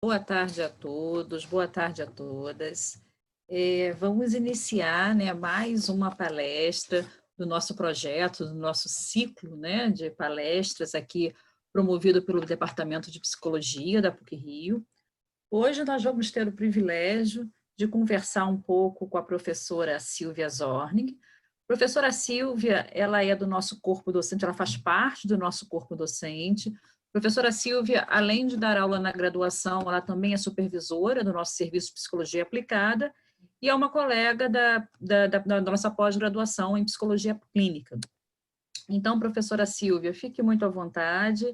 Boa tarde a todos, boa tarde a todas. Vamos iniciar, né, mais uma palestra do nosso projeto, do nosso ciclo, né, de palestras aqui, promovido pelo Departamento de Psicologia da PUC-Rio. Hoje nós vamos ter o privilégio de conversar um pouco com a professora Silvia Zornig. Professora Silvia, ela é do nosso corpo docente, ela faz parte do nosso corpo docente. Professora Silvia, além de dar aula na graduação, ela também é supervisora do nosso serviço de psicologia aplicada e é uma colega da nossa pós-graduação em psicologia clínica. Então, professora Silvia, fique muito à vontade.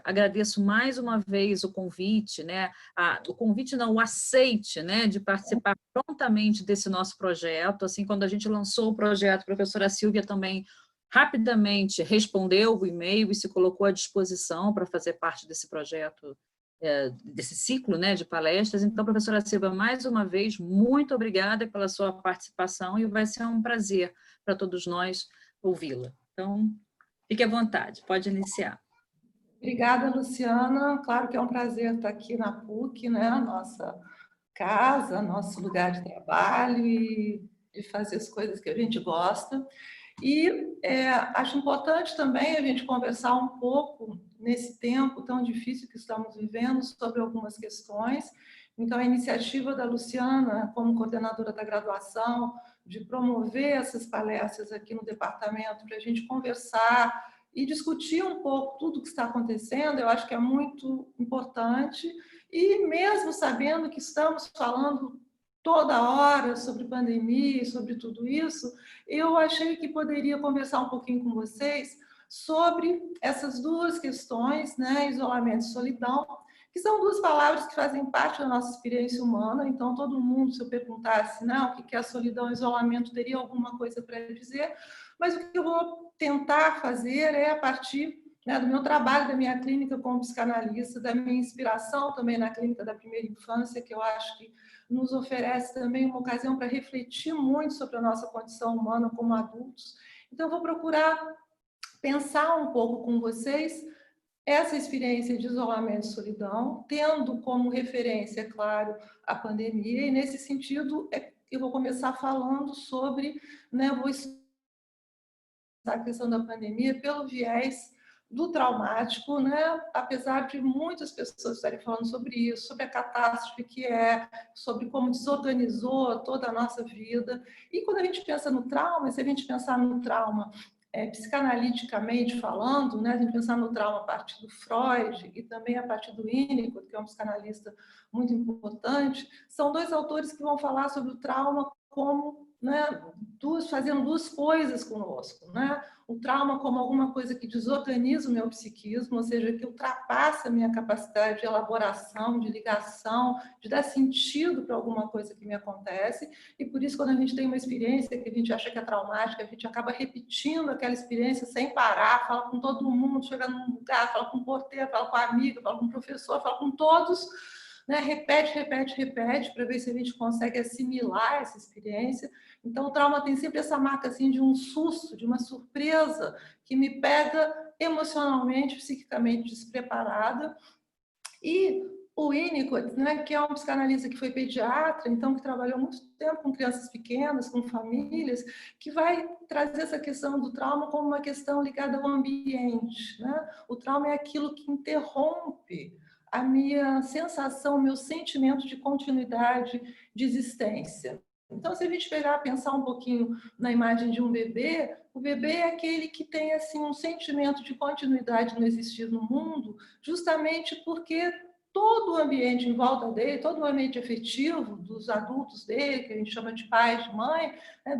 Agradeço mais uma vez o convite, né? O convite não, o aceite, né? De participar prontamente desse nosso projeto. Assim, quando a gente lançou o projeto, a professora Silvia também rapidamente respondeu o e-mail e se colocou à disposição para fazer parte desse projeto, desse ciclo, né, de palestras. Então, professora Silvia, mais uma vez, muito obrigada pela sua participação e vai ser um prazer para todos nós ouvi-la. Então, fique à vontade, pode iniciar. Obrigada, Luciana. Claro que é um prazer estar aqui na PUC, né? Nossa casa, nosso lugar de trabalho e de fazer as coisas que a gente gosta. E acho importante também a gente conversar um pouco nesse tempo tão difícil que estamos vivendo sobre algumas questões. Então, a iniciativa da Luciana, como coordenadora da graduação, de promover essas palestras aqui no departamento para a gente conversar e discutir um pouco tudo o que está acontecendo, eu acho que é muito importante. E mesmo sabendo que estamos falando toda hora sobre pandemia e sobre tudo isso, eu achei que poderia conversar um pouquinho com vocês sobre essas duas questões, né, isolamento e solidão, que são duas palavras que fazem parte da nossa experiência humana. Então, todo mundo, se eu perguntasse, não, o que é a solidão e o isolamento, teria alguma coisa para dizer, mas o que eu vou tentar fazer é, a partir, né, do meu trabalho, da minha clínica como psicanalista, da minha inspiração também na clínica da primeira infância, que eu acho que nos oferece também uma ocasião para refletir muito sobre a nossa condição humana como adultos. Então, eu vou procurar pensar um pouco com vocês essa experiência de isolamento e solidão, tendo como referência, claro, a pandemia, e nesse sentido, eu vou começar falando sobre, né, eu vou a questão da pandemia pelo viés do traumático, né? Apesar de muitas pessoas estarem falando sobre isso, sobre a catástrofe que é, sobre como desorganizou toda a nossa vida. E quando a gente pensa no trauma, se a gente pensar no trauma psicanaliticamente falando, né? A gente pensar no trauma a partir do Freud e também a partir do Winnicott, que é um psicanalista muito importante, são dois autores que vão falar sobre o trauma como, né, fazendo duas coisas conosco, né? O trauma como alguma coisa que desorganiza o meu psiquismo, ou seja, que ultrapassa a minha capacidade de elaboração, de ligação, de dar sentido para alguma coisa que me acontece. E por isso, quando a gente tem uma experiência que a gente acha que é traumática, a gente acaba repetindo aquela experiência sem parar, fala com todo mundo, chega num lugar, fala com o porteiro, fala com a amiga, fala com o professor, fala com todos, né? Repete, repete, repete, para ver se a gente consegue assimilar essa experiência. Então, o trauma tem sempre essa marca assim, de um susto, de uma surpresa, que me pega emocionalmente, psiquicamente despreparada. E o Winnicott, né, que é um psicanalista que foi pediatra, então que trabalhou muito tempo com crianças pequenas, com famílias, que vai trazer essa questão do trauma como uma questão ligada ao ambiente, né? O trauma é aquilo que interrompe a minha sensação, o meu sentimento de continuidade de existência. Então, se a gente pegar, pensar um pouquinho na imagem de um bebê, o bebê é aquele que tem assim um sentimento de continuidade no existir no mundo, justamente porque todo o ambiente em volta dele, todo o ambiente afetivo dos adultos dele, que a gente chama de pai, de mãe,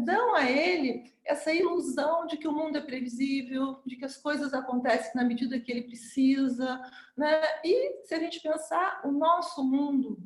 dão a ele essa ilusão de que o mundo é previsível, de que as coisas acontecem na medida que ele precisa, né? E se a gente pensar, o nosso mundo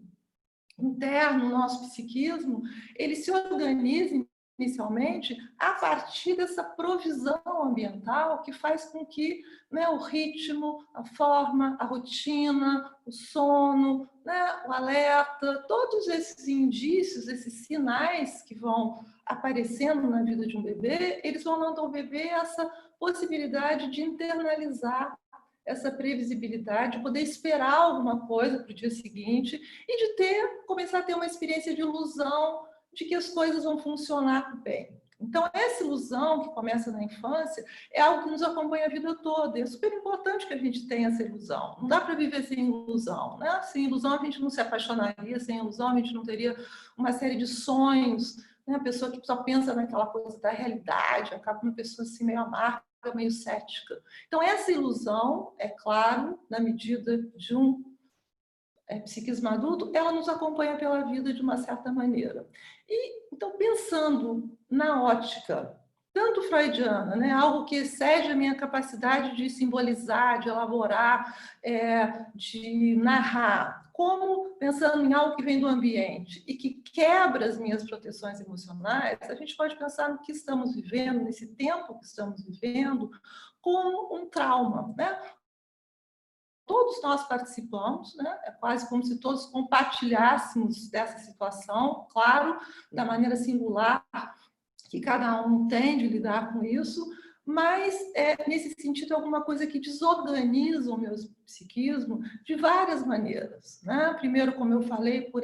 interno, o nosso psiquismo, ele se organiza inicialmente a partir dessa provisão ambiental que faz com que, né, o ritmo, a forma, a rotina, o sono, né, o alerta, todos esses indícios, esses sinais que vão aparecendo na vida de um bebê, eles vão dando ao bebê essa possibilidade de internalizar essa previsibilidade, de poder esperar alguma coisa para o dia seguinte e de começar a ter uma experiência de ilusão de que as coisas vão funcionar bem. Então, essa ilusão que começa na infância é algo que nos acompanha a vida toda. É super importante que a gente tenha essa ilusão. Não dá para viver sem ilusão, né? Sem ilusão a gente não se apaixonaria, sem ilusão a gente não teria uma série de sonhos, né? A pessoa que só pensa naquela coisa da realidade, acaba uma pessoa assim meio amarga, meio cética. Então, essa ilusão, é claro, na medida de um psiquismo adulto, ela nos acompanha pela vida de uma certa maneira. E, então, pensando na ótica, tanto freudiana, né, algo que excede a minha capacidade de simbolizar, de elaborar, de narrar, como pensando em algo que vem do ambiente e que quebra as minhas proteções emocionais, a gente pode pensar no que estamos vivendo, nesse tempo que estamos vivendo, como um trauma, né? Todos nós participamos, né? É quase como se todos compartilhássemos dessa situação, claro, da maneira singular que cada um tem de lidar com isso, mas nesse sentido é alguma coisa que desorganiza o meu psiquismo de várias maneiras, né? Primeiro, como eu falei, por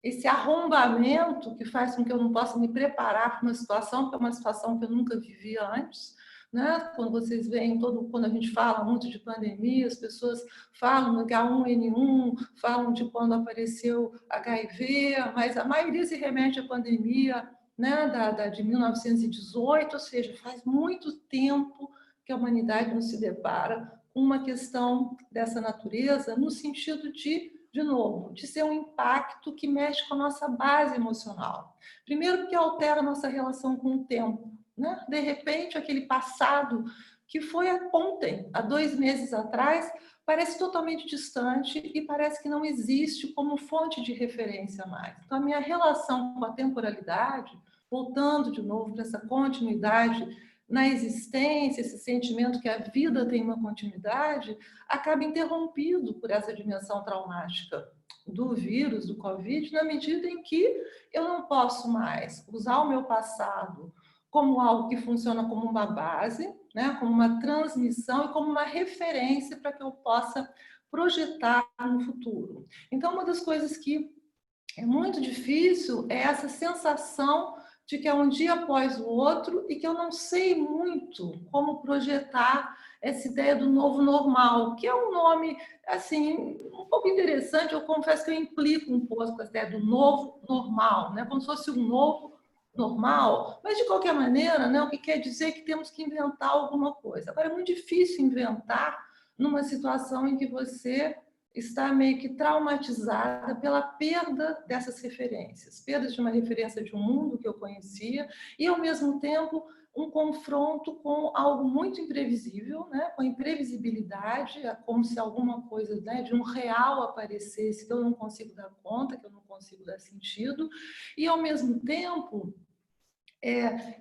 esse arrombamento que faz com que eu não possa me preparar para uma situação, que é uma situação que eu nunca vivi antes, né? Quando vocês veem, quando a gente fala muito de pandemia, as pessoas falam do H1N1, falam de quando apareceu HIV, mas a maioria se remete à pandemia, né, de 1918, ou seja, faz muito tempo que a humanidade não se depara com uma questão dessa natureza, no sentido de novo, de ser um impacto que mexe com a nossa base emocional. Primeiro, porque altera a nossa relação com o tempo, né? De repente, aquele passado que foi ontem, há 2 meses atrás, parece totalmente distante e parece que não existe como fonte de referência mais. Então, a minha relação com a temporalidade, voltando de novo para essa continuidade na existência, esse sentimento que a vida tem uma continuidade, acaba interrompido por essa dimensão traumática do vírus, do Covid, na medida em que eu não posso mais usar o meu passado como algo que funciona como uma base, né, como uma transmissão e como uma referência para que eu possa projetar no futuro. Então, uma das coisas que é muito difícil é essa sensação de que é um dia após o outro e que eu não sei muito como projetar essa ideia do novo normal, que é um nome, assim, um pouco interessante. Eu confesso que eu implico um pouco com a ideia do novo normal, né? Como se fosse um novo normal, mas de qualquer maneira, né, o que quer dizer que temos que inventar alguma coisa. Agora, é muito difícil inventar numa situação em que você está meio que traumatizada pela perda dessas referências, perda de uma referência de um mundo que eu conhecia e, ao mesmo tempo, um confronto com algo muito imprevisível, né? Com a imprevisibilidade, é como se alguma coisa, né, de um real aparecesse que eu não consigo dar conta, que eu não consigo dar sentido, e, ao mesmo tempo,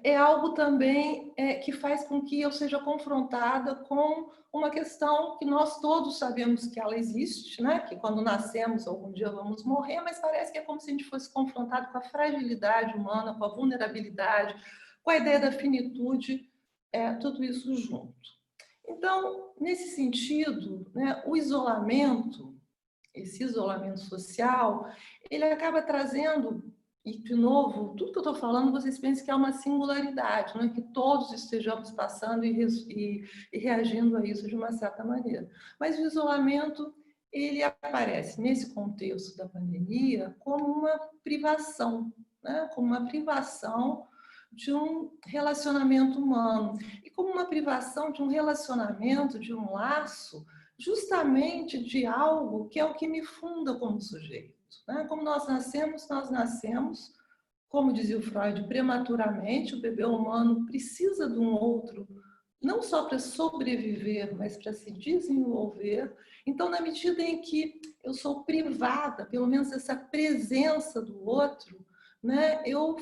é algo também que faz com que eu seja confrontada com uma questão que nós todos sabemos que ela existe, né? Que quando nascemos, algum dia vamos morrer, mas parece que é como se a gente fosse confrontado com a fragilidade humana, com a vulnerabilidade, com a ideia da finitude, tudo isso junto. Então, nesse sentido, né, o isolamento, esse isolamento social, ele acaba trazendo. E, de novo, tudo que eu estou falando, vocês pensem que é uma singularidade, não é que todos estejamos passando e reagindo a isso de uma certa maneira. Mas o isolamento, ele aparece nesse contexto da pandemia como uma privação, né? Como uma privação de um relacionamento humano. E como uma privação de um relacionamento, de um laço, justamente de algo que é o que me funda como sujeito. Como nós nascemos, como dizia o Freud, prematuramente. O bebê humano precisa de um outro, não só para sobreviver, mas para se desenvolver. Então, na medida em que eu sou privada, pelo menos dessa presença do outro, né, eu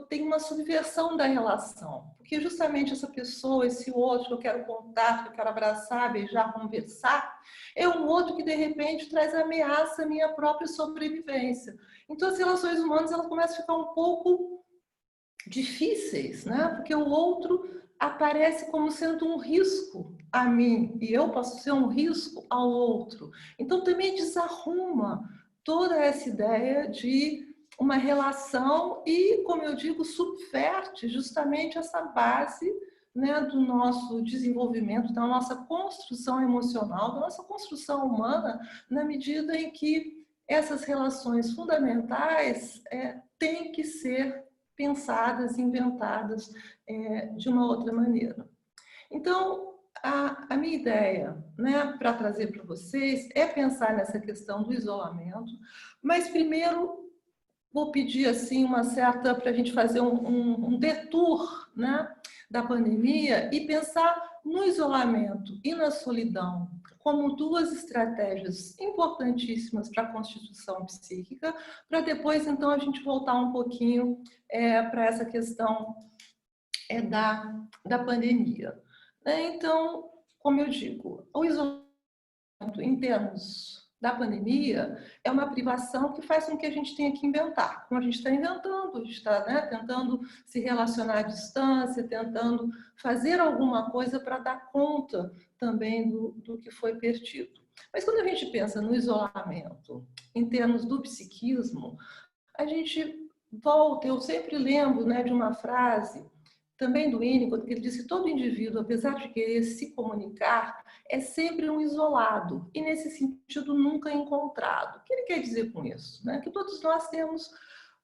tenho uma subversão da relação, porque justamente essa pessoa, esse outro que eu quero contato, que eu quero abraçar, beijar, conversar, é um outro que de repente traz ameaça à minha própria sobrevivência. Então as relações humanas, elas começam a ficar um pouco difíceis, né? Porque o outro aparece como sendo um risco a mim e eu posso ser um risco ao outro. Então também desarruma toda essa ideia de uma relação e, como eu digo, subverte justamente essa base, né, do nosso desenvolvimento, da nossa construção emocional, da nossa construção humana, na medida em que essas relações fundamentais têm que ser pensadas, inventadas de uma outra maneira. Então, a minha ideia, né, para trazer para vocês é pensar nessa questão do isolamento, mas primeiro vou pedir assim uma certa para a gente fazer um detour, né, da pandemia e pensar no isolamento e na solidão como duas estratégias importantíssimas para a constituição psíquica, para depois então a gente voltar um pouquinho para essa questão da pandemia. Então, como eu digo, o isolamento em termos da pandemia é uma privação que faz com que a gente tenha que inventar. Como a gente está inventando, a gente está, né, tentando se relacionar à distância, tentando fazer alguma coisa para dar conta também do que foi perdido. Mas quando a gente pensa no isolamento em termos do psiquismo, a gente volta, eu sempre lembro, né, de uma frase também do Winnicott, que ele disse que todo indivíduo, apesar de querer se comunicar, é sempre um isolado e, nesse sentido, nunca encontrado. O que ele quer dizer com isso? Né? Que todos nós temos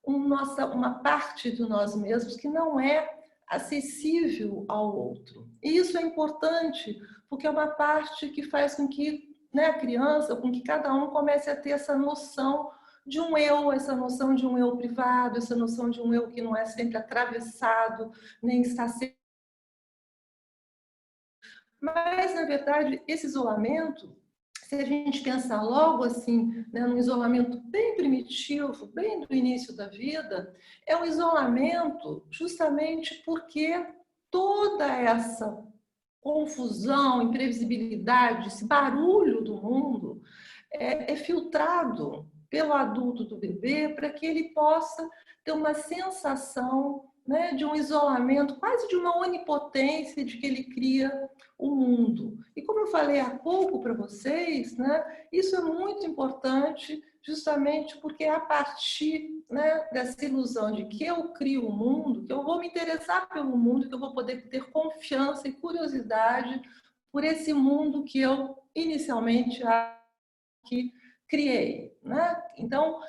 uma parte de nós mesmos que não é acessível ao outro. E isso é importante, porque é uma parte que faz com que, né, a criança, com que cada um comece a ter essa noção de um eu, essa noção de um eu privado, essa noção de um eu que não é sempre atravessado, nem está sempre... Mas, na verdade, esse isolamento, se a gente pensar logo assim, né, num isolamento bem primitivo, bem do início da vida, é um isolamento justamente porque toda essa confusão, imprevisibilidade, esse barulho do mundo é filtrado pelo adulto do bebê para que ele possa ter uma sensação, né, de um isolamento, quase de uma onipotência de que ele cria o mundo. E como eu falei há pouco para vocês, né, isso é muito importante justamente porque é a partir, né, dessa ilusão de que eu crio o mundo, que eu vou me interessar pelo mundo, que eu vou poder ter confiança e curiosidade por esse mundo que eu inicialmente que criei, né? Então,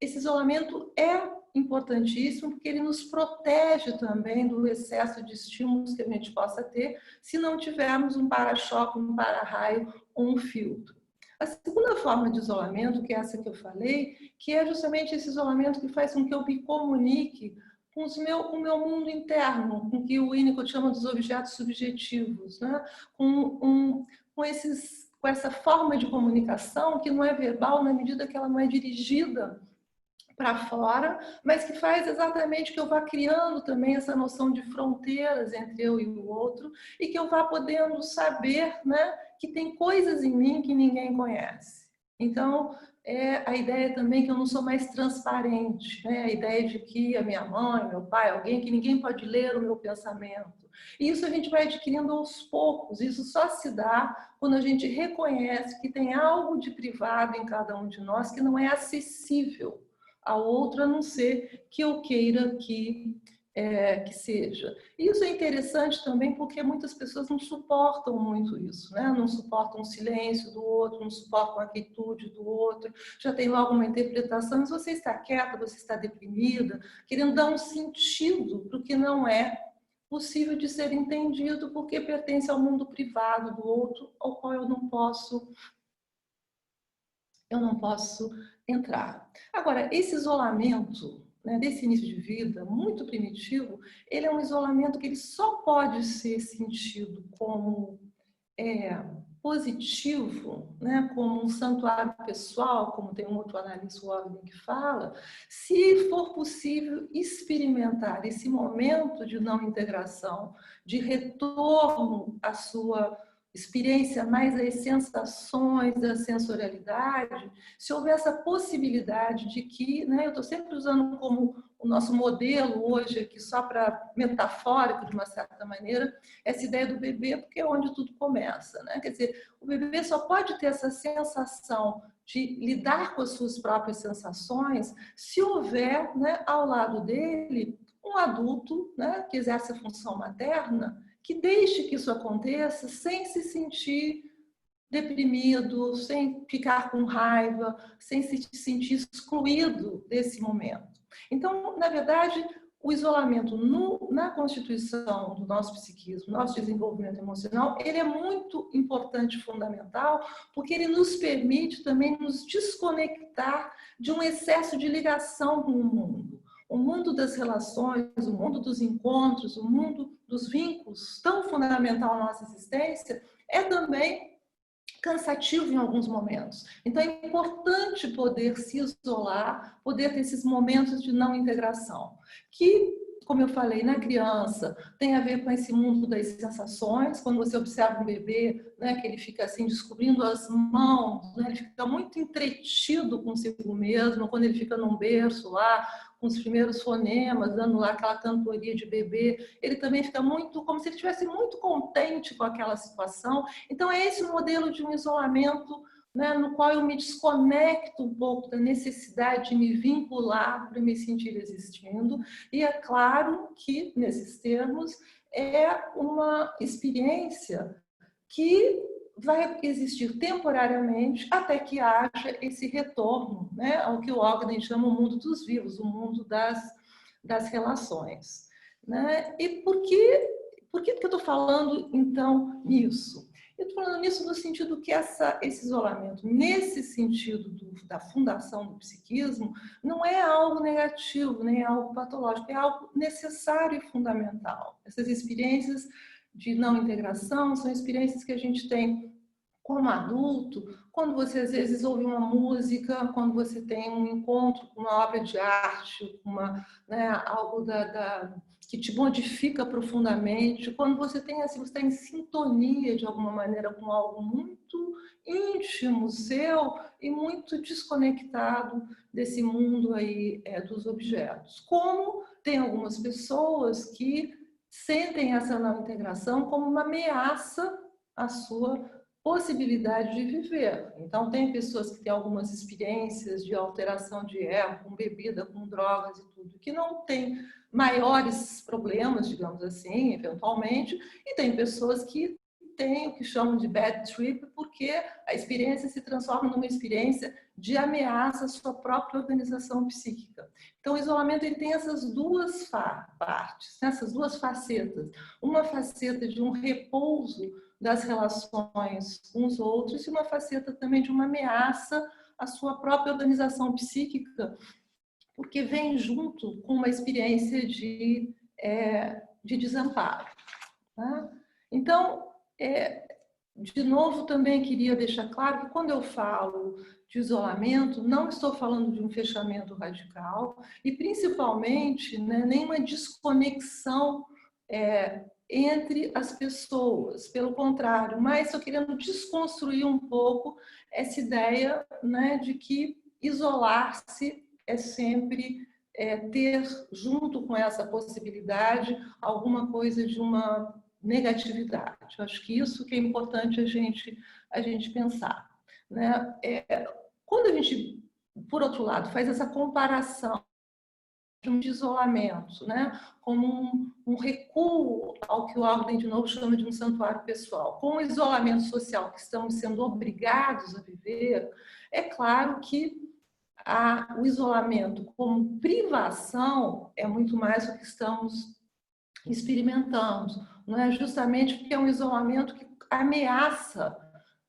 esse isolamento é importantíssimo porque ele nos protege também do excesso de estímulos que a gente possa ter se não tivermos um para-choque, um para-raio ou um filtro. A segunda forma de isolamento, que é essa que eu falei, que é justamente esse isolamento que faz com que eu me comunique com o meu mundo interno, com o que o Winnicott chama dos objetos subjetivos, né? com essa forma de comunicação que não é verbal na medida que ela não é dirigida para fora, mas que faz exatamente que eu vá criando também essa noção de fronteiras entre eu e o outro e que eu vá podendo saber, né, que tem coisas em mim que ninguém conhece. Então, a ideia também que eu não sou mais transparente, né? A ideia de que a minha mãe, meu pai, alguém que ninguém pode ler o meu pensamento. E isso a gente vai adquirindo aos poucos, isso só se dá quando a gente reconhece que tem algo de privado em cada um de nós que não é acessível ao outro, a não ser que eu queira que seja. E isso é interessante também porque muitas pessoas não suportam muito isso, né? Não suportam o silêncio do outro, não suportam a quietude do outro, já tem logo uma interpretação, mas você está quieta, você está deprimida, querendo dar um sentido para o que não é possível de ser entendido porque pertence ao mundo privado do outro, ao qual eu não posso entrar. Agora, esse isolamento, né, desse início de vida, muito primitivo, ele é um isolamento que ele só pode ser sentido como positivo, né, como um santuário pessoal, como tem um outro analista, o Ogden, que fala, se for possível experimentar esse momento de não integração, de retorno à sua experiência mais as sensações da sensorialidade, se houver essa possibilidade de que, né, eu estou sempre usando como o nosso modelo hoje aqui, só para metafórico de uma certa maneira, essa ideia do bebê, porque é onde tudo começa, né? Quer dizer, o bebê só pode ter essa sensação de lidar com as suas próprias sensações se houver, né, ao lado dele um adulto, né, que exerce a função materna, que deixe que isso aconteça sem se sentir deprimido, sem ficar com raiva, sem se sentir excluído desse momento. Então, na verdade, o isolamento na constituição do nosso psiquismo, nosso desenvolvimento emocional, ele é muito importante e fundamental, porque ele nos permite também nos desconectar de um excesso de ligação com o mundo. O mundo das relações, o mundo dos encontros, o mundo dos vínculos, tão fundamental à nossa existência, é também cansativo em alguns momentos. Então, é importante poder se isolar, poder ter esses momentos de não integração, que, como eu falei, na criança, tem a ver com esse mundo das sensações. Quando você observa um bebê, né, que ele fica assim, descobrindo as mãos, né, ele fica muito entretido consigo mesmo, quando ele fica num berço lá, com os primeiros fonemas, dando lá aquela cantoria de bebê, ele também fica muito, como se ele estivesse muito contente com aquela situação. Então, é esse modelo de um isolamento, né, no qual eu me desconecto um pouco da necessidade de me vincular para me sentir existindo. E é claro que, nesses termos, é uma experiência que vai existir temporariamente até que haja esse retorno, né, ao que o Ogden chama o mundo dos vivos, o mundo das relações. Né? E por que eu estou falando, então, nisso? Eu estou falando nisso no sentido que esse isolamento, nesse sentido da fundação do psiquismo, não é algo negativo, nem algo patológico, é algo necessário e fundamental. Essas experiências de não integração são experiências que a gente tem como adulto, quando você às vezes ouve uma música, quando você tem um encontro com uma obra de arte, né, algo que te modifica profundamente, quando você tem assim, você está em sintonia de alguma maneira com algo muito íntimo seu e muito desconectado desse mundo aí dos objetos. Como tem algumas pessoas que sentem essa não integração como uma ameaça à sua possibilidade de viver. Então, tem pessoas que têm algumas experiências de alteração de ego, com bebida, com drogas e tudo, que não têm maiores problemas, digamos assim, eventualmente, e tem pessoas que têm o que chamam de bad trip, porque a experiência se transforma numa experiência de ameaça à sua própria organização psíquica. Então, o isolamento ele tem essas duas partes, essas duas facetas. Uma faceta de um repouso das relações com os outros e uma faceta também de uma ameaça à sua própria organização psíquica, porque vem junto com uma experiência de desamparo. Tá? Então, de novo, também queria deixar claro que quando eu falo de isolamento, não estou falando de um fechamento radical e, principalmente, né, nenhuma desconexão entre as pessoas, pelo contrário, mas estou querendo desconstruir um pouco essa ideia, né, de que isolar-se é sempre ter, junto com essa possibilidade, alguma coisa de uma negatividade. Eu acho que isso que é importante a gente pensar. Né? Quando a gente, por outro lado, faz essa comparação de isolamento, né? Como um recuo ao que o Ogden, de novo, chama de um santuário pessoal. Com o isolamento social que estamos sendo obrigados a viver, é claro que o isolamento como privação é muito mais o que estamos experimentando, não é? Justamente porque é um isolamento que ameaça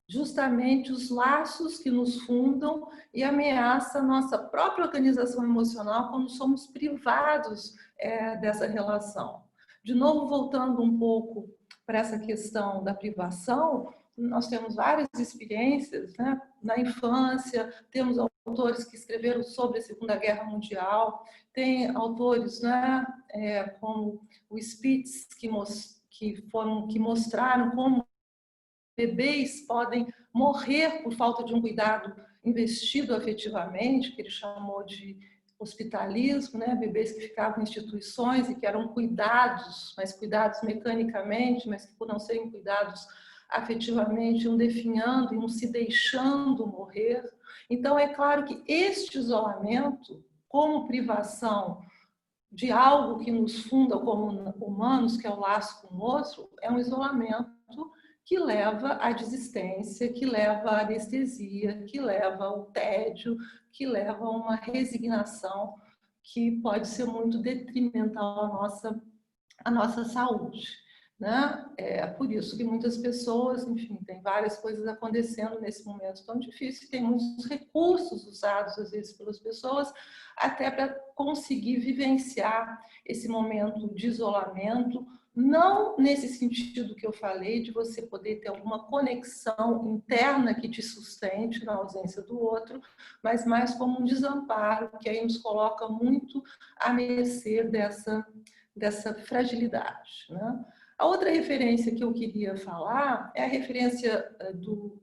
justamente os laços que nos fundam e ameaça a nossa própria organização emocional quando somos privados dessa relação. De novo, voltando um pouco para essa questão da privação, nós temos várias experiências, né? Na infância, temos autores que escreveram sobre a Segunda Guerra Mundial, tem autores, né, como o Spitz, que mostraram como bebês podem morrer por falta de um cuidado investido afetivamente, que ele chamou de hospitalismo, né? Bebês que ficavam em instituições e que eram cuidados, mas cuidados mecanicamente, mas que por não serem cuidados afetivamente, iam definhando, iam se deixando morrer. Então, é claro que este isolamento, como privação de algo que nos funda como humanos, que é o laço com o outro, é um isolamento que leva à desistência, que leva à anestesia, que leva ao tédio, que leva a uma resignação que pode ser muito detrimental à nossa saúde. Né? É por isso que muitas pessoas, enfim, tem várias coisas acontecendo nesse momento tão difícil, tem muitos recursos usados, às vezes, pelas pessoas, até para conseguir vivenciar esse momento de isolamento, não nesse sentido que eu falei, de você poder ter alguma conexão interna que te sustente na ausência do outro, mas mais como um desamparo, que aí nos coloca muito à mercê dessa fragilidade. Né? A outra referência que eu queria falar é a referência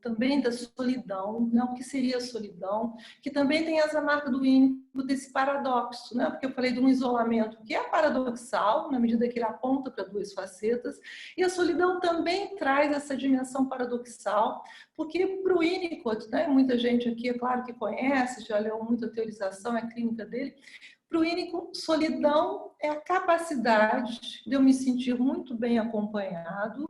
também da solidão, né? O que seria a solidão, que também tem essa marca do Winnicott desse paradoxo, né? Porque eu falei de um isolamento que é paradoxal, na medida que ele aponta para duas facetas, e a solidão também traz essa dimensão paradoxal, porque para o Winnicott, né? Muita gente aqui, é claro que conhece, já leu muita teorização, é a clínica dele. Para o Winnicott, solidão é a capacidade de eu me sentir muito bem acompanhado,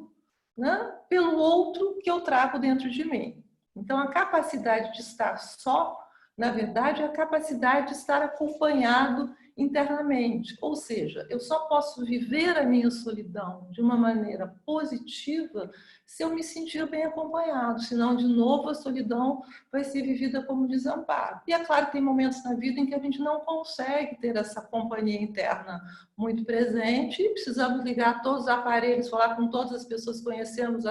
né, pelo outro que eu trago dentro de mim. Então, a capacidade de estar só, na verdade, é a capacidade de estar acompanhado internamente. Ou seja, eu só posso viver a minha solidão de uma maneira positiva se eu me sentir bem acompanhado. Senão, de novo, a solidão vai ser vivida como desamparo. E é claro que tem momentos na vida em que a gente não consegue ter essa companhia interna muito presente e precisamos ligar todos os aparelhos, falar com todas as pessoas que conhecemos,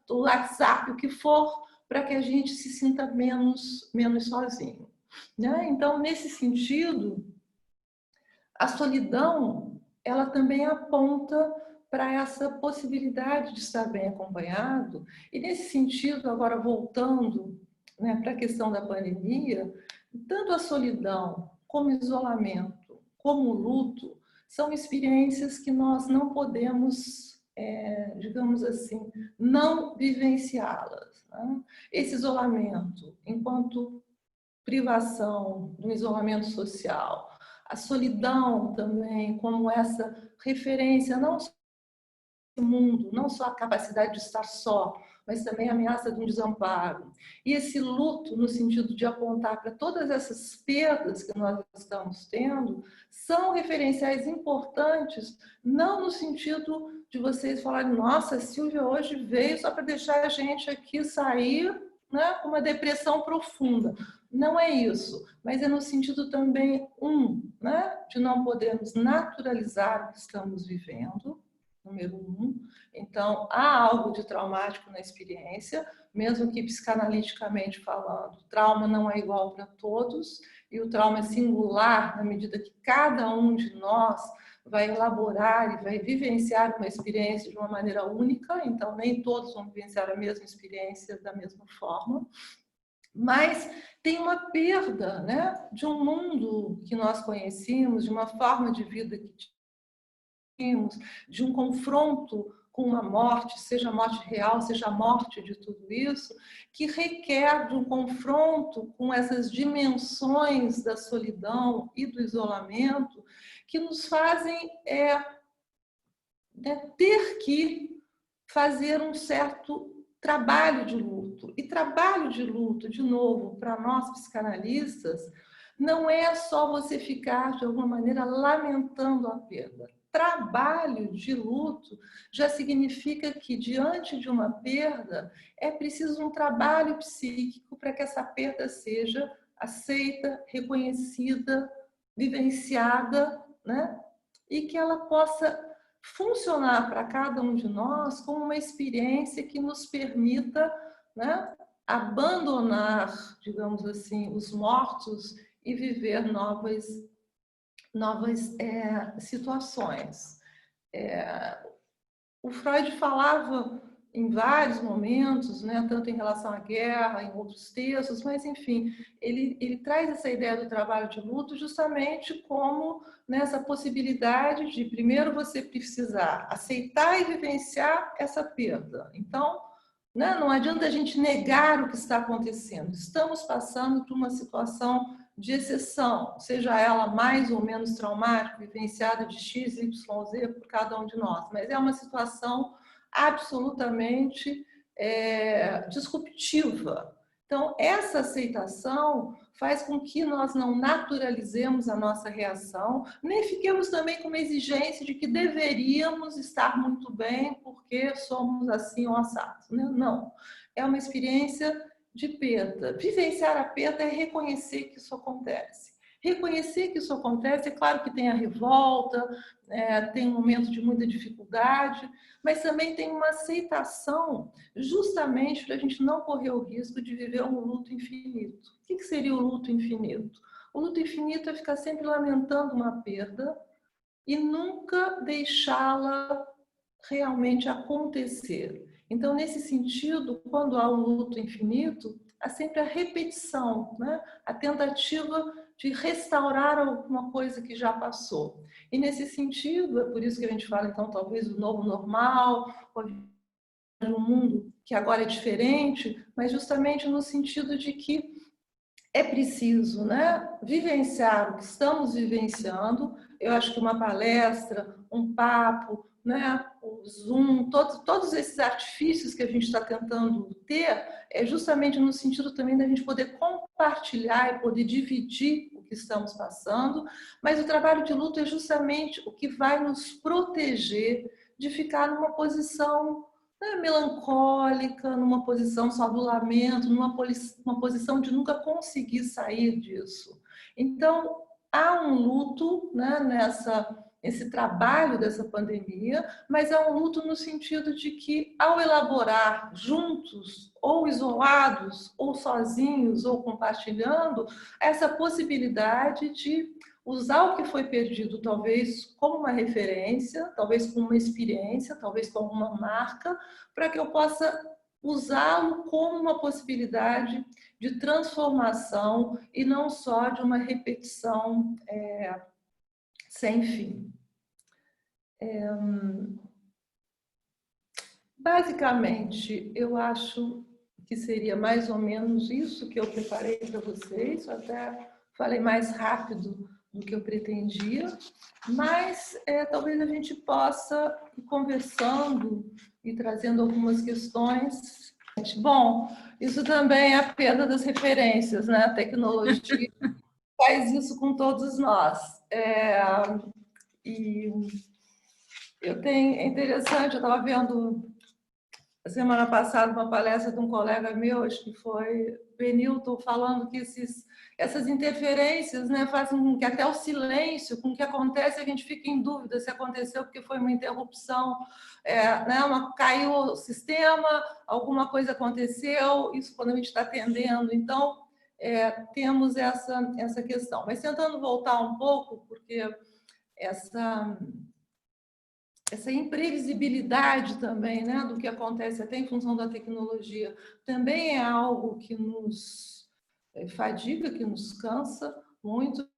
do WhatsApp, o que for, para que a gente se sinta menos sozinho. Né? Então, nesse sentido, a solidão, ela também aponta para essa possibilidade de estar bem acompanhado. E nesse sentido, agora voltando, né, para a questão da pandemia, tanto a solidão como o isolamento, como o luto, são experiências que nós não podemos, digamos assim, não vivenciá-las. Né? Esse isolamento, enquanto privação, do isolamento social, a solidão também, como essa referência, não só do mundo, não só a capacidade de estar só, mas também a ameaça de um desamparo. E esse luto, no sentido de apontar para todas essas perdas que nós estamos tendo, são referenciais importantes, não no sentido de vocês falarem, nossa, a Silvia hoje veio só para deixar a gente aqui sair, né, com uma depressão profunda. Não é isso, mas é no sentido também, né, de não podermos naturalizar o que estamos vivendo, número 1. Então, há algo de traumático na experiência, mesmo que psicanaliticamente falando, o trauma não é igual para todos, e o trauma é singular na medida que cada um de nós vai elaborar e vai vivenciar uma experiência de uma maneira única, então nem todos vão vivenciar a mesma experiência da mesma forma. Mas tem uma perda, né, de um mundo que nós conhecíamos, de uma forma de vida que tínhamos, de um confronto com uma morte, seja a morte real, seja a morte de tudo isso, que requer de um confronto com essas dimensões da solidão e do isolamento que nos fazem ter que fazer um certo trabalho de luto. E trabalho de luto, de novo, para nós psicanalistas, não é só você ficar, de alguma maneira, lamentando a perda. Trabalho de luto já significa que, diante de uma perda, é preciso um trabalho psíquico para que essa perda seja aceita, reconhecida, vivenciada, né? E que ela possa funcionar para cada um de nós como uma experiência que nos permita, né, abandonar, digamos assim, os mortos e viver novas situações. O Freud falava em vários momentos, né, tanto em relação à guerra, em outros textos, mas, enfim, ele traz essa ideia do trabalho de luto justamente como nessa possibilidade de, primeiro, você precisar aceitar e vivenciar essa perda. Então, né, não adianta a gente negar o que está acontecendo. Estamos passando por uma situação de exceção, seja ela mais ou menos traumática, vivenciada de X, Y, Z por cada um de nós, mas é uma situação absolutamente disruptiva. Então, essa aceitação faz com que nós não naturalizemos a nossa reação, nem fiquemos também com uma exigência de que deveríamos estar muito bem porque somos assim ou assados. Não, é uma experiência de perda. Vivenciar a perda é reconhecer que isso acontece. Reconhecer que isso acontece, é claro que tem a revolta, tem um momento de muita dificuldade, mas também tem uma aceitação justamente para a gente não correr o risco de viver um luto infinito. O que seria o luto infinito? O luto infinito é ficar sempre lamentando uma perda e nunca deixá-la realmente acontecer. Então, nesse sentido, quando há um luto infinito, há sempre a repetição, né? A tentativa de restaurar alguma coisa que já passou. E nesse sentido, é por isso que a gente fala, então, talvez do novo normal, ou de um mundo que agora é diferente, mas justamente no sentido de que é preciso, né, vivenciar o que estamos vivenciando. Eu acho que uma palestra, um papo, né, o Zoom, todos esses artifícios que a gente está tentando ter, é justamente no sentido também da gente poder compartilhar e poder dividir o que estamos passando, mas o trabalho de luto é justamente o que vai nos proteger de ficar numa posição melancólica, numa posição só do lamento, numa posição de nunca conseguir sair disso. Então, há um luto, né, nesse trabalho dessa pandemia, mas é um luto no sentido de que, ao elaborar juntos, ou isolados, ou sozinhos, ou compartilhando, essa possibilidade de usar o que foi perdido, talvez como uma referência, talvez como uma experiência, talvez como uma marca, para que eu possa usá-lo como uma possibilidade de transformação e não só de uma repetição sem fim. Basicamente, eu acho que seria mais ou menos isso que eu preparei para vocês. Eu até falei mais rápido do que eu pretendia, mas talvez a gente possa ir conversando e trazendo algumas questões. Bom, isso também é a perda das referências, né? A tecnologia faz isso com todos nós. E é interessante, eu estava vendo semana passada uma palestra de um colega meu, acho que foi Benilton, falando que essas interferências, né, fazem com que até o silêncio, com o que acontece, a gente fica em dúvida se aconteceu porque foi uma interrupção, né, caiu o sistema, alguma coisa aconteceu, isso quando a gente está atendendo. Então, temos essa questão. Mas tentando voltar um pouco, porque essa imprevisibilidade também, né, do que acontece até em função da tecnologia, também é algo que nos fadiga, que nos cansa muito,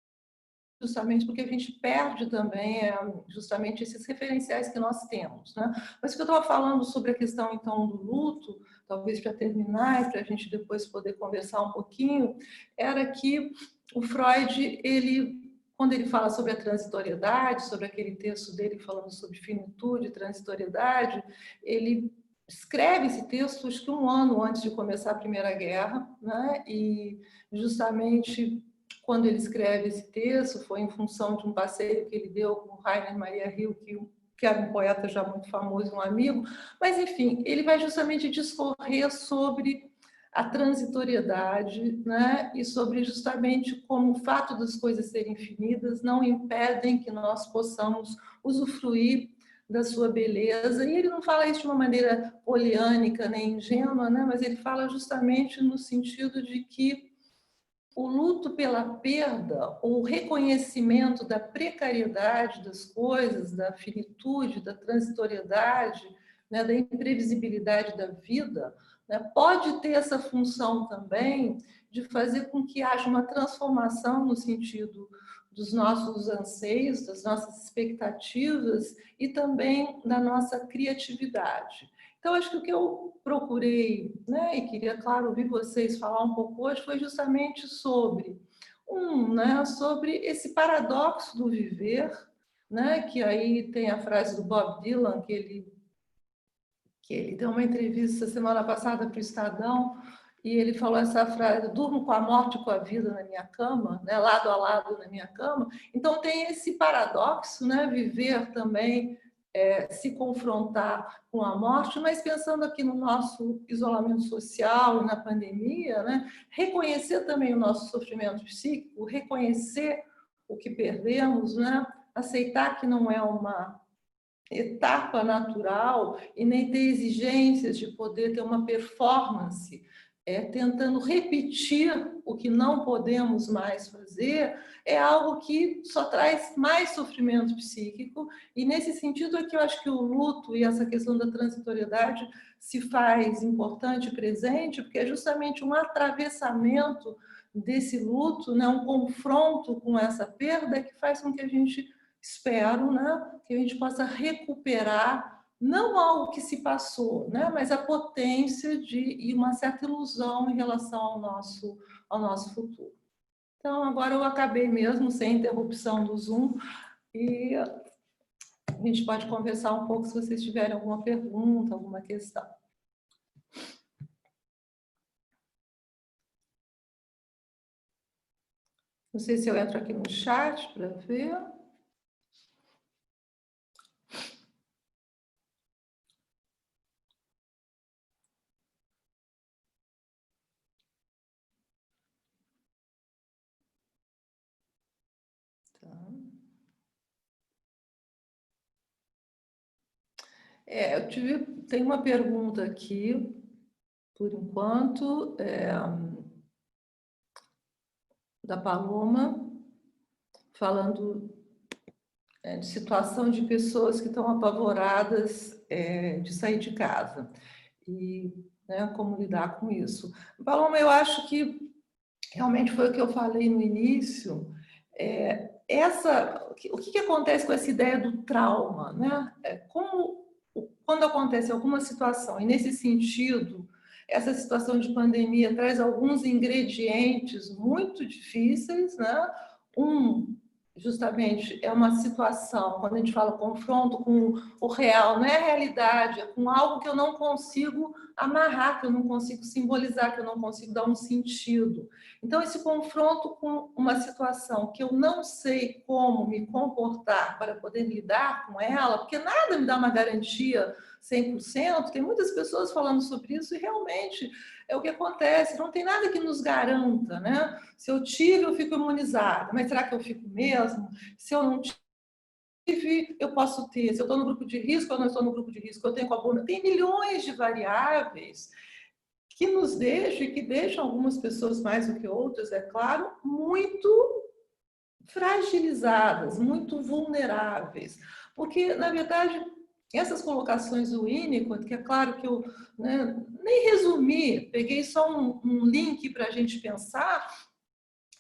justamente porque a gente perde também justamente esses referenciais que nós temos, né? Mas o que eu estava falando sobre a questão, então, do luto, talvez para terminar e para a gente depois poder conversar um pouquinho, era que o Freud, quando ele fala sobre a transitoriedade, sobre aquele texto dele falando sobre finitude, transitoriedade, ele escreve esse texto acho que um ano antes de começar a Primeira Guerra, né? E justamente quando ele escreve esse texto foi em função de um passeio que ele deu com Rainer Maria Rilke, que era um poeta já muito famoso, um amigo, mas enfim, ele vai justamente discorrer sobre a transitoriedade, né? E sobre justamente como o fato das coisas serem finitas não impedem que nós possamos usufruir da sua beleza. E ele não fala isso de uma maneira poliânica nem ingênua, né? Mas ele fala justamente no sentido de que o luto pela perda, o reconhecimento da precariedade das coisas, da finitude, da transitoriedade, né, da imprevisibilidade da vida, né, pode ter essa função também de fazer com que haja uma transformação no sentido dos nossos anseios, das nossas expectativas e também da nossa criatividade. Então, acho que o que eu procurei, né, e queria, claro, ouvir vocês falar um pouco hoje, foi justamente sobre, né, sobre esse paradoxo do viver, né, que aí tem a frase do Bob Dylan, que ele deu uma entrevista semana passada para o Estadão, e ele falou essa frase: durmo com a morte e com a vida na minha cama, né, lado a lado na minha cama. Então tem esse paradoxo, né, viver também, se confrontar com a morte, mas pensando aqui no nosso isolamento social e na pandemia, né, reconhecer também o nosso sofrimento psíquico, reconhecer o que perdemos, né, aceitar que não é uma etapa natural e nem ter exigências de poder ter uma performance, tentando repetir o que não podemos mais fazer, é algo que só traz mais sofrimento psíquico, e nesse sentido é que eu acho que o luto e essa questão da transitoriedade se faz importante e presente, porque é justamente um atravessamento desse luto, né, um confronto com essa perda que faz com que a gente, espero, né, que a gente possa recuperar não algo que se passou, né, mas a potência e uma certa ilusão em relação ao nosso futuro. Então, agora eu acabei mesmo, sem interrupção do Zoom, e a gente pode conversar um pouco se vocês tiverem alguma pergunta, alguma questão. Não sei se eu entro aqui no chat para ver. Tem uma pergunta aqui, por enquanto, da Paloma, falando de situação de pessoas que estão apavoradas de sair de casa e, né, como lidar com isso. Paloma, eu acho que realmente foi o que eu falei no início. O que acontece com essa ideia do trauma, né? Quando acontece alguma situação, e nesse sentido, essa situação de pandemia traz alguns ingredientes muito difíceis, né? Justamente, é uma situação, quando a gente fala confronto com o real, não é a realidade, é com algo que eu não consigo amarrar, que eu não consigo simbolizar, que eu não consigo dar um sentido. Então, esse confronto com uma situação que eu não sei como me comportar para poder lidar com ela, porque nada me dá uma garantia 100%, tem muitas pessoas falando sobre isso e realmente é o que acontece, não tem nada que nos garanta, né? Se eu tive, eu fico imunizada, mas será que eu fico mesmo? Se eu não tive, eu posso ter. Se eu estou no grupo de risco, eu não estou no grupo de risco, eu tenho cobertura. Tem milhões de variáveis que nos deixam e que deixam algumas pessoas mais do que outras, é claro, muito fragilizadas, muito vulneráveis. Porque, na verdade, essas colocações do Winnicott, que é claro que eu, né, nem resumi, peguei só um link para a gente pensar,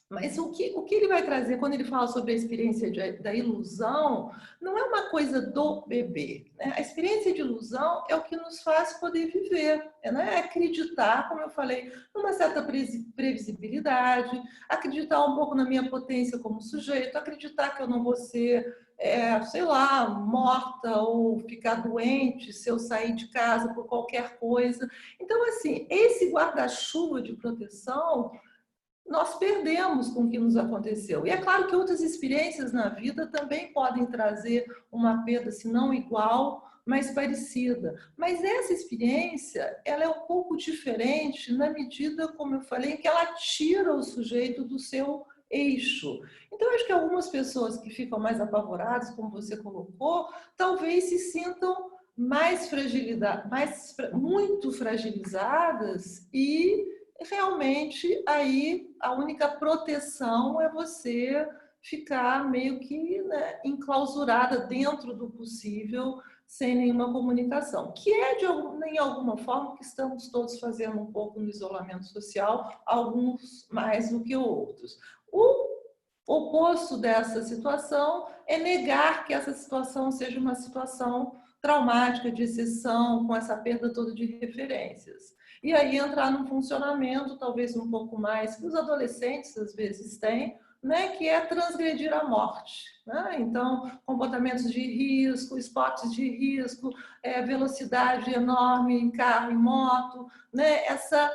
mas o que ele vai trazer quando ele fala sobre a experiência da ilusão não é uma coisa do bebê, né? A experiência de ilusão é o que nos faz poder viver, né? Acreditar, como eu falei, numa certa previsibilidade, acreditar um pouco na minha potência como sujeito, acreditar que eu não vou ser, sei lá, morta ou ficar doente se eu sair de casa por qualquer coisa. Então, assim, esse guarda-chuva de proteção nós perdemos com o que nos aconteceu. E é claro que outras experiências na vida também podem trazer uma perda, se não igual, mas parecida. Mas essa experiência, ela é um pouco diferente na medida, como eu falei, que ela tira o sujeito do seu eixo. Então, acho que algumas pessoas que ficam mais apavoradas, como você colocou, talvez se sintam mais muito fragilizadas e realmente aí a única proteção é você ficar meio que, né, enclausurada dentro do possível sem nenhuma comunicação, que é em alguma forma que estamos todos fazendo um pouco no isolamento social, alguns mais do que outros. O oposto dessa situação é negar que essa situação seja uma situação traumática, de exceção, com essa perda toda de referências. E aí entrar num funcionamento, talvez um pouco mais, que os adolescentes às vezes têm, né, que é transgredir a morte. Né? Então, comportamentos de risco, esportes de risco, velocidade enorme em carro e moto, né? Essa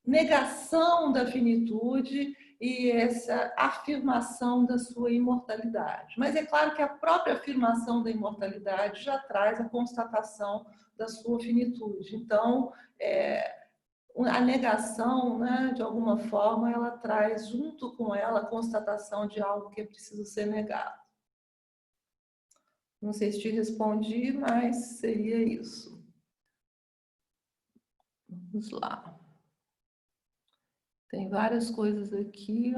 negação da finitude e essa afirmação da sua imortalidade. Mas é claro que a própria afirmação da imortalidade já traz a constatação da sua finitude. Então, a negação, né, de alguma forma, ela traz junto com ela a constatação de algo que é preciso ser negado. Não sei se te respondi, mas seria isso. Vamos lá. Tem várias coisas aqui.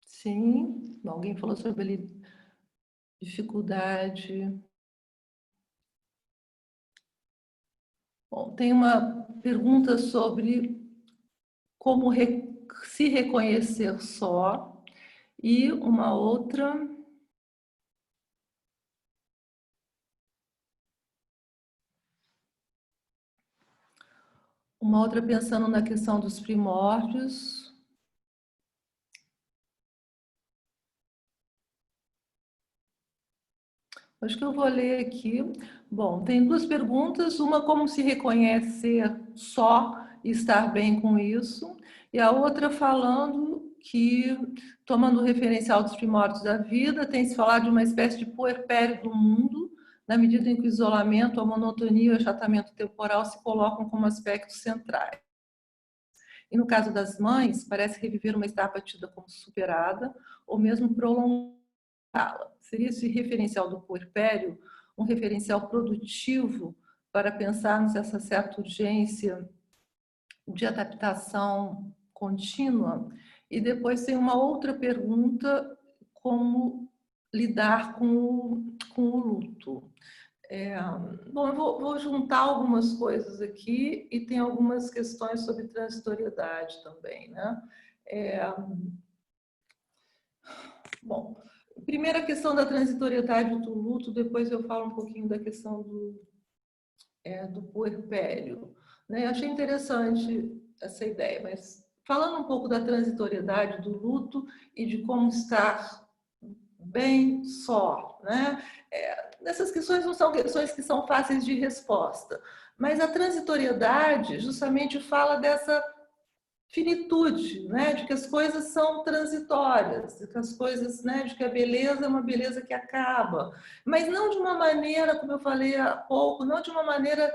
Sim, alguém falou sobre dificuldade. Bom, tem uma pergunta sobre como se reconhecer só e uma outra. Uma outra pensando na questão dos primórdios. Acho que eu vou ler aqui. Bom, tem duas perguntas. Uma, como se reconhecer só e estar bem com isso. E a outra falando que, tomando o referencial dos primórdios da vida, tem se falado de uma espécie de puerpério do mundo, na medida em que o isolamento, a monotonia e o achatamento temporal se colocam como aspectos centrais. E no caso das mães, parece reviver uma etapa tida como superada, ou mesmo prolongá-la. Seria esse referencial do puerpério um referencial produtivo para pensarmos essa certa urgência de adaptação contínua? E depois tem uma outra pergunta, como lidar com o luto. Bom, eu vou juntar algumas coisas aqui e tem algumas questões sobre transitoriedade também, né? Bom, primeira questão da transitoriedade do luto, depois eu falo um pouquinho da questão do puerpério. Né? Achei interessante essa ideia, mas falando um pouco da transitoriedade do luto e de como estar bem só, né? Essas questões não são questões que são fáceis de resposta, mas a transitoriedade justamente fala dessa finitude, né? De que as coisas são transitórias, de que as coisas, né? De que a beleza é uma beleza que acaba, mas não de uma maneira, como eu falei há pouco, não de uma maneira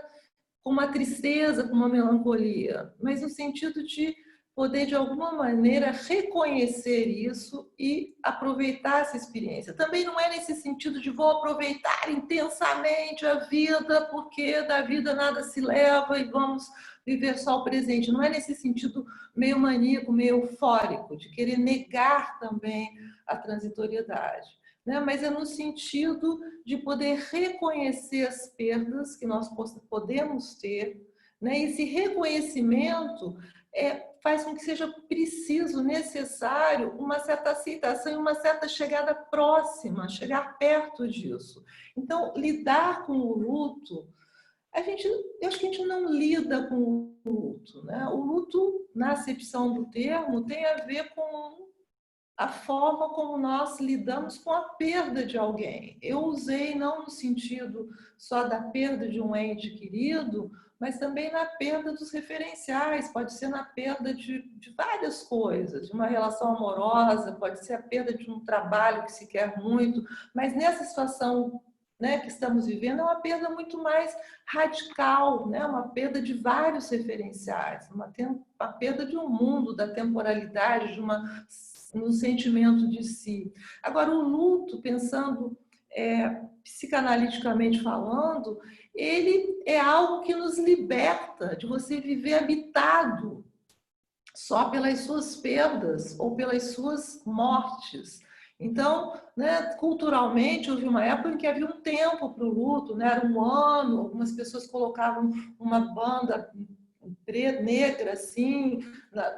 com uma tristeza, com uma melancolia, mas no sentido de poder, de alguma maneira, reconhecer isso e aproveitar essa experiência. Também não é nesse sentido de vou aproveitar intensamente a vida, porque da vida nada se leva e vamos viver só o presente. Não é nesse sentido meio maníaco, meio eufórico, de querer negar também a transitoriedade. Né? Mas é no sentido de poder reconhecer as perdas que nós podemos ter, né? Esse reconhecimento faz com que seja preciso, necessário, uma certa aceitação e uma certa chegada próxima, chegar perto disso. Então, lidar com o luto, eu acho que a gente não lida com o luto. Né? O luto, na acepção do termo, tem a ver com a forma como nós lidamos com a perda de alguém. Eu usei não no sentido só da perda de um ente querido, mas também na perda dos referenciais, pode ser na perda de várias coisas, de uma relação amorosa, pode ser a perda de um trabalho que se quer muito, mas nessa situação, né, que estamos vivendo é uma perda muito mais radical, né? Uma perda de vários referenciais, uma perda de um mundo, da temporalidade, de um sentimento de si. Agora, o luto, pensando psicanaliticamente falando, ele é algo que nos liberta de você viver habitado só pelas suas perdas ou pelas suas mortes. Então, né, culturalmente, houve uma época em que havia um tempo para o luto, né, era um ano, algumas pessoas colocavam uma banda preta, negra, assim,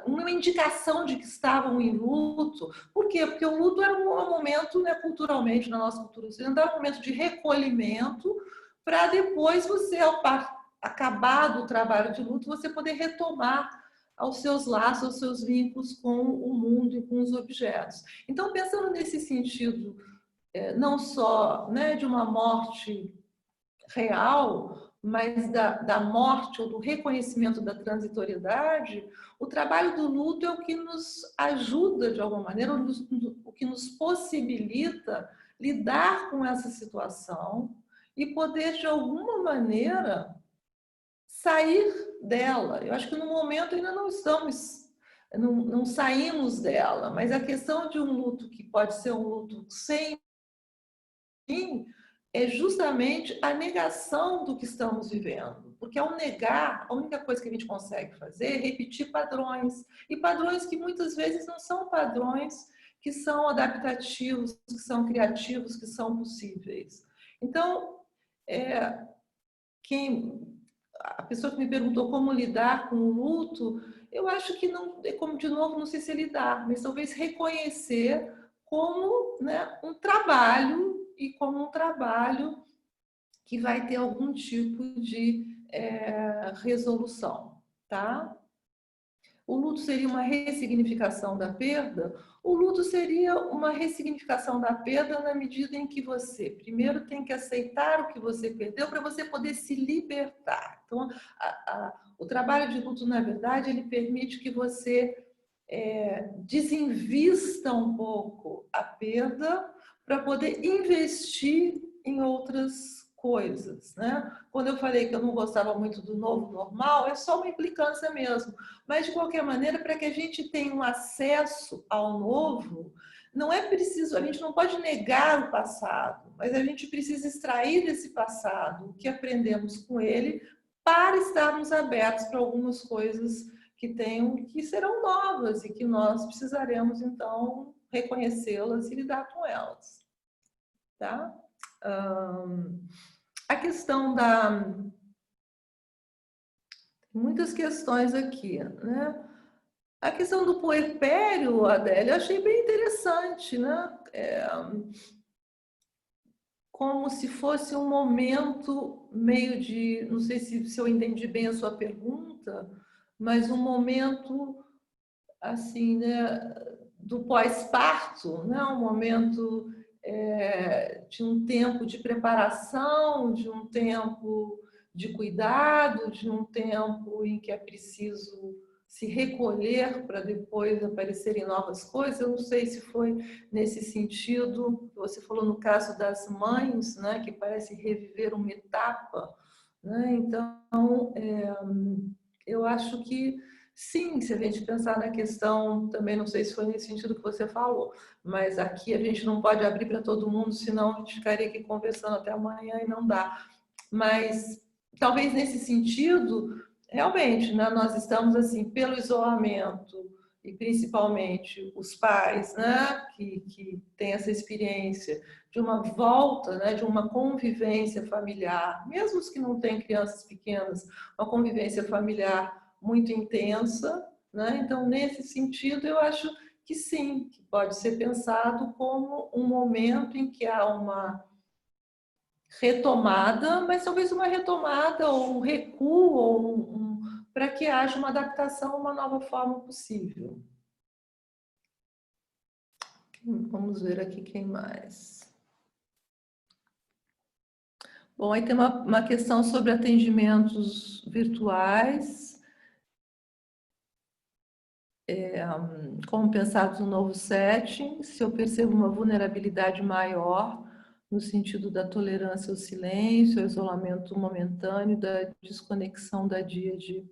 uma indicação de que estavam em luto. Por quê? Porque o luto era um momento, né, culturalmente, na nossa cultura ocidental, era um momento de recolhimento, para depois você, ao acabar do trabalho de luto, você poder retomar aos seus laços, aos seus vínculos com o mundo e com os objetos. Então, pensando nesse sentido, não só, né, de uma morte real, mas da morte ou do reconhecimento da transitoriedade, o trabalho do luto é o que nos ajuda, de alguma maneira, o que nos possibilita lidar com essa situação e poder, de alguma maneira, sair dela. Eu acho que no momento ainda não estamos, não saímos dela, mas a questão de um luto que pode ser um luto sem fim é justamente a negação do que estamos vivendo. Porque ao negar, a única coisa que a gente consegue fazer é repetir padrões. E padrões que muitas vezes não são padrões que são adaptativos, que são criativos, que são possíveis. Então, a pessoa que me perguntou como lidar com o luto, eu acho que não, como de novo, não sei se é lidar, mas talvez reconhecer como, né, um trabalho e como um trabalho que vai ter algum tipo de resolução, tá? O luto seria uma ressignificação da perda? O luto seria uma ressignificação da perda na medida em que você, primeiro, tem que aceitar o que você perdeu para você poder se libertar. Então, o trabalho de luto, na verdade, ele permite que você desinvista um pouco a perda para poder investir em outras coisas, né? Quando eu falei que eu não gostava muito do novo normal, é só uma implicância mesmo. Mas, de qualquer maneira, para que a gente tenha um acesso ao novo, não é preciso, a gente não pode negar o passado, mas a gente precisa extrair desse passado o que aprendemos com ele para estarmos abertos para algumas coisas que serão novas e que nós precisaremos, então, reconhecê-las e lidar com elas. Tá? A questão da... Muitas questões aqui, né? A questão do puerpério, Adélia, eu achei bem interessante, né? Como se fosse um momento meio de... Não sei se eu entendi bem a sua pergunta, mas um momento, assim, né, do pós-parto, né? Um momento de um tempo de preparação, de um tempo de cuidado, de um tempo em que é preciso se recolher para depois aparecerem novas coisas. Eu não sei se foi nesse sentido que você falou no caso das mães, né, que parece reviver uma etapa, né? Então, eu acho que sim, se a gente pensar na questão, também não sei se foi nesse sentido que você falou, mas aqui a gente não pode abrir para todo mundo, senão a gente ficaria aqui conversando até amanhã e não dá. Mas talvez nesse sentido, realmente, né, nós estamos assim, pelo isolamento, e principalmente os pais, né, que têm essa experiência de uma volta, né, de uma convivência familiar, mesmo os que não têm crianças pequenas, uma convivência familiar muito intensa, né? Então, nesse sentido, eu acho que sim, que pode ser pensado como um momento em que há uma retomada, mas talvez uma retomada ou um recuo ou para que haja uma adaptação a uma nova forma possível. Vamos ver aqui quem mais. Bom, aí tem uma questão sobre atendimentos virtuais. Como pensados no novo setting, se eu percebo uma vulnerabilidade maior no sentido da tolerância ao silêncio, ao isolamento momentâneo, da desconexão da díade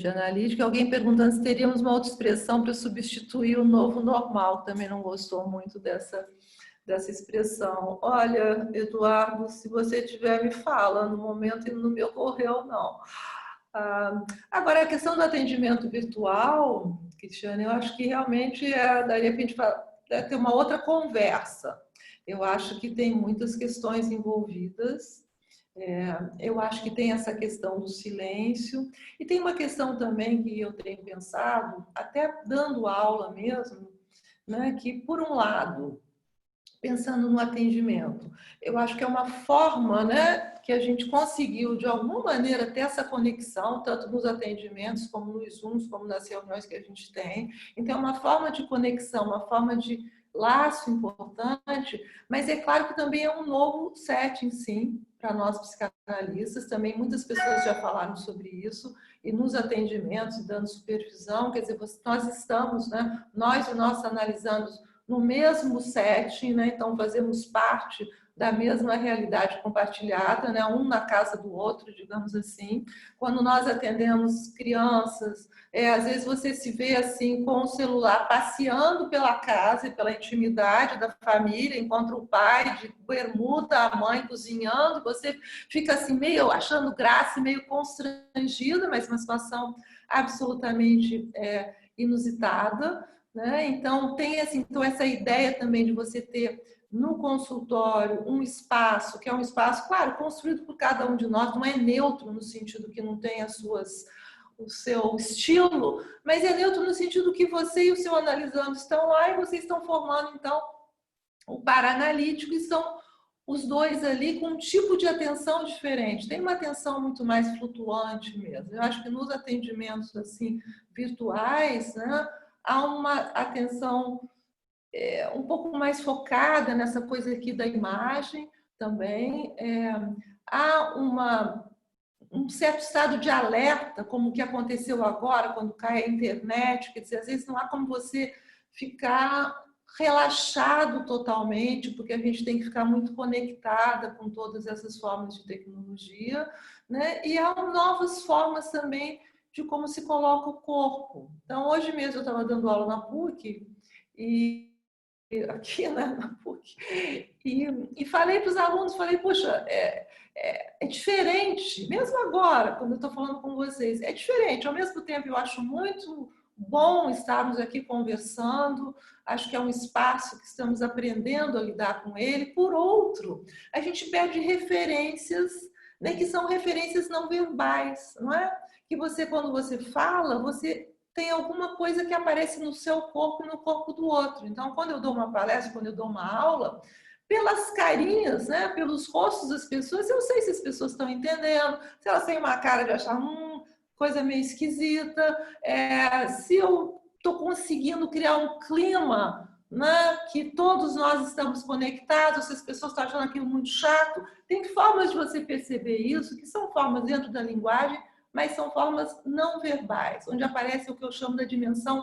analítica. Alguém perguntando se teríamos uma outra expressão para substituir o novo normal, também não gostou muito dessa expressão. Olha, Eduardo, se você estiver me falando, no momento não me ocorreu, não. Agora, a questão do atendimento virtual, Cristiane, eu acho que realmente daria para a gente ter uma outra conversa. Eu acho que tem muitas questões envolvidas. Eu acho que tem essa questão do silêncio. E tem uma questão também que eu tenho pensado, até dando aula mesmo, né, que, por um lado, pensando no atendimento, eu acho que é uma forma, né, que a gente conseguiu, de alguma maneira, ter essa conexão, tanto nos atendimentos, como nos Zooms, como nas reuniões que a gente tem. Então, é uma forma de conexão, uma forma de laço importante, mas é claro que também é um novo setting, sim, para nós psicanalistas. Também muitas pessoas já falaram sobre isso, e nos atendimentos, dando supervisão, quer dizer, nós estamos, né, nós e nós analisamos no mesmo setting, né? Então fazemos parte da mesma realidade compartilhada, né? Um na casa do outro, digamos assim. Quando nós atendemos crianças, às vezes você se vê assim com o celular passeando pela casa e pela intimidade da família, encontra o pai de bermuda, a mãe cozinhando, você fica assim meio achando graça, meio constrangida, mas uma situação absolutamente inusitada. Né? Então, tem assim, então, essa ideia também de você ter no consultório um espaço, que é um espaço, claro, construído por cada um de nós, não é neutro no sentido que não tem o seu estilo, mas é neutro no sentido que você e o seu analisando estão lá e vocês estão formando, então, o paraanalítico, e são os dois ali com um tipo de atenção diferente. Tem uma atenção muito mais flutuante mesmo. Eu acho que nos atendimentos assim virtuais, né, há uma atenção um pouco mais focada nessa coisa aqui da imagem também. Há um certo estado de alerta, como o que aconteceu agora, quando cai a internet, quer dizer, às vezes não há como você ficar relaxado totalmente, porque a gente tem que ficar muito conectada com todas essas formas de tecnologia, né? E há novas formas também de como se coloca o corpo. Então, hoje mesmo eu estava dando aula na PUC, e aqui, né, na PUC, e falei para os alunos, falei, poxa, é diferente, mesmo agora, quando eu estou falando com vocês, é diferente. Ao mesmo tempo, eu acho muito bom estarmos aqui conversando, acho que é um espaço que estamos aprendendo a lidar com ele. Por outro, a gente perde referências, né, que são referências não verbais, não é? Que você, quando você fala, você tem alguma coisa que aparece no seu corpo e no corpo do outro. Então, quando eu dou uma palestra, quando eu dou uma aula, pelas carinhas, né, pelos rostos das pessoas, eu sei se as pessoas estão entendendo, se elas têm uma cara de achar coisa meio esquisita, se eu estou conseguindo criar um clima, né, que todos nós estamos conectados, se as pessoas estão achando aquilo muito chato. Tem formas de você perceber isso, que são formas dentro da linguagem, mas são formas não verbais, onde aparece o que eu chamo da dimensão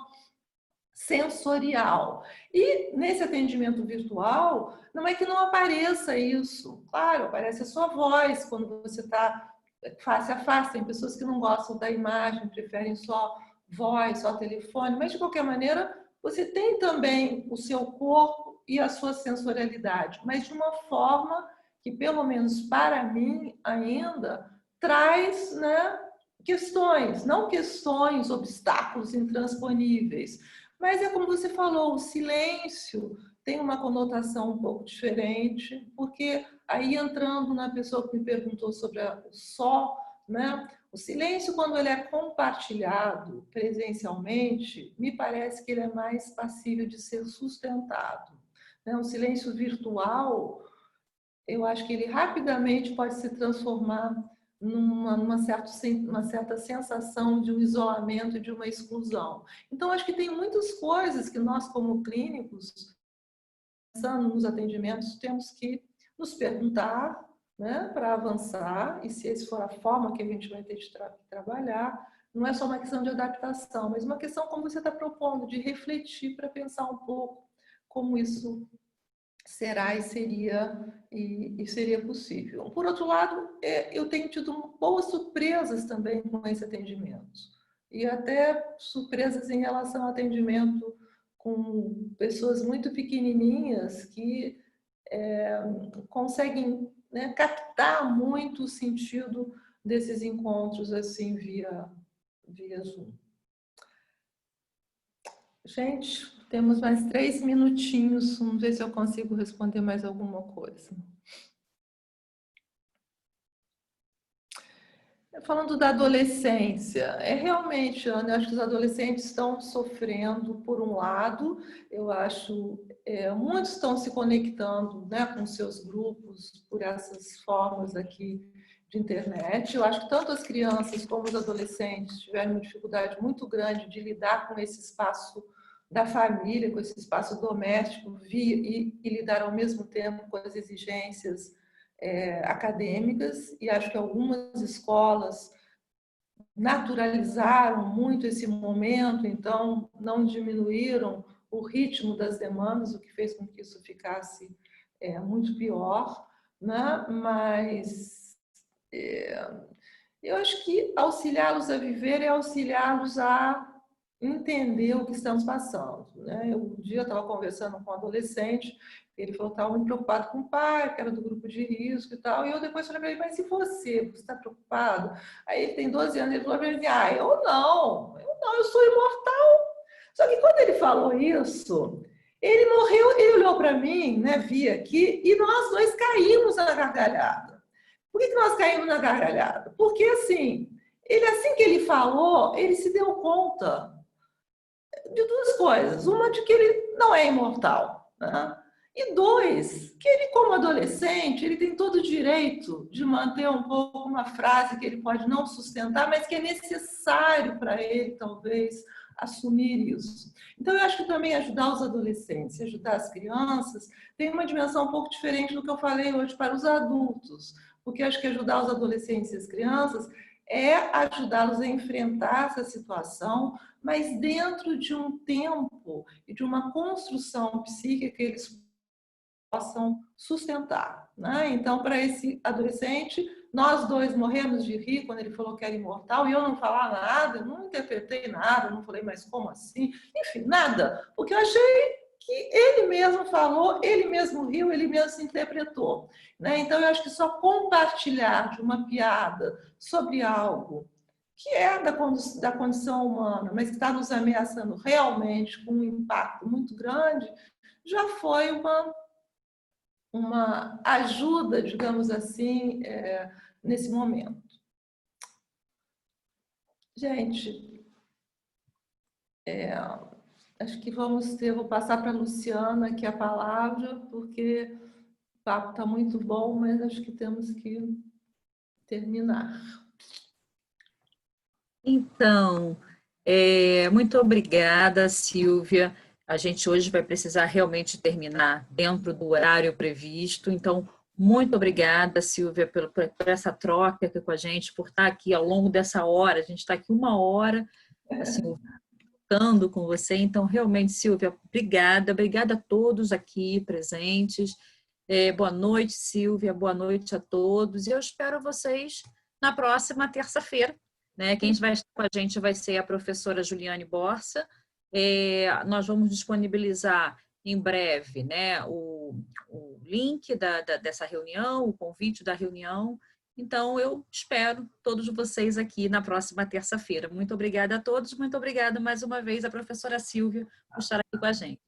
sensorial. E nesse atendimento virtual, não é que não apareça isso. Claro, aparece a sua voz quando você está face a face. Tem pessoas que não gostam da imagem, preferem só voz, só telefone, mas de qualquer maneira, você tem também o seu corpo e a sua sensorialidade, mas de uma forma que, pelo menos para mim, ainda traz, né, questões, não questões, obstáculos intransponíveis, mas é como você falou, o silêncio tem uma conotação um pouco diferente, porque aí entrando na pessoa que me perguntou sobre o só, né? O silêncio, quando ele é compartilhado presencialmente, me parece que ele é mais passível de ser sustentado. Né? O silêncio virtual, eu acho que ele rapidamente pode se transformar numa certa sensação de um isolamento, de uma exclusão. Então, acho que tem muitas coisas que nós, como clínicos, pensando nos atendimentos, temos que nos perguntar, né, para avançar, e se essa for a forma que a gente vai ter de trabalhar, não é só uma questão de adaptação, mas uma questão, como você está propondo, de refletir para pensar um pouco como isso será e seria possível. Por outro lado, eu tenho tido boas surpresas também com esse atendimento, e até surpresas em relação ao atendimento com pessoas muito pequenininhas que conseguem, né, captar muito o sentido desses encontros assim via Zoom. Gente, temos mais 3 minutinhos, vamos ver se eu consigo responder mais alguma coisa. Falando da adolescência, realmente, Ana, eu acho que os adolescentes estão sofrendo, por um lado, eu acho, muitos estão se conectando, né, com seus grupos por essas formas aqui de internet. Eu acho que tanto as crianças como os adolescentes tiveram uma dificuldade muito grande de lidar com esse espaço da família, com esse espaço doméstico e lidar ao mesmo tempo com as exigências acadêmicas, e acho que algumas escolas naturalizaram muito esse momento, então não diminuíram o ritmo das demandas, o que fez com que isso ficasse muito pior, né? Mas eu acho que auxiliá-los a viver é auxiliá-los a entender o que estamos passando, né? Um dia eu estava conversando com um adolescente, ele falou que estava muito preocupado com o pai, que era do grupo de risco e tal, e eu depois falei para ele, mas e você está preocupado? Aí ele tem 12 anos, ele falou para mim, eu não, eu sou imortal. Só que quando ele falou isso, ele morreu, ele olhou para mim, né, vi aqui, e nós dois caímos na gargalhada. Por que nós caímos na gargalhada? Porque assim que ele falou, ele se deu conta de duas coisas. Uma, de que ele não é imortal, né? E dois, que ele, como adolescente, ele tem todo o direito de manter um pouco uma frase que ele pode não sustentar, mas que é necessário para ele, talvez, assumir isso. Então, eu acho que também ajudar os adolescentes, ajudar as crianças, tem uma dimensão um pouco diferente do que eu falei hoje para os adultos, porque eu acho que ajudar os adolescentes e as crianças é ajudá-los a enfrentar essa situação, mas dentro de um tempo e de uma construção psíquica que eles possam sustentar, né? Então, para esse adolescente, nós dois morremos de rir quando ele falou que era imortal, e eu não falar nada, não interpretei nada, não falei, mas como assim? Enfim, nada, porque eu achei que ele mesmo falou, ele mesmo riu, ele mesmo se interpretou, né? Então, eu acho que só compartilhar de uma piada sobre algo que é da condição humana, mas que está nos ameaçando realmente com um impacto muito grande, já foi uma ajuda, digamos assim, nesse momento. Gente, acho que vou passar para a Luciana aqui a palavra, porque o papo está muito bom, mas acho que temos que terminar. Então, muito obrigada, Silvia. A gente hoje vai precisar realmente terminar dentro do horário previsto. Então, muito obrigada, Silvia, por essa troca aqui com a gente, por estar aqui ao longo dessa hora. A gente está aqui 1 hora, assim, lutando com você. Então, realmente, Silvia, obrigada. Obrigada a todos aqui presentes. Boa noite, Silvia. Boa noite a todos. E eu espero vocês na próxima terça-feira. Né? Quem vai estar com a gente vai ser a professora Juliane Borsa. Nós vamos disponibilizar em breve, né, o link dessa reunião, o convite da reunião. Então, eu espero todos vocês aqui na próxima terça-feira. Muito obrigada a todos, muito obrigada mais uma vez à professora Silvia por estar aqui com a gente.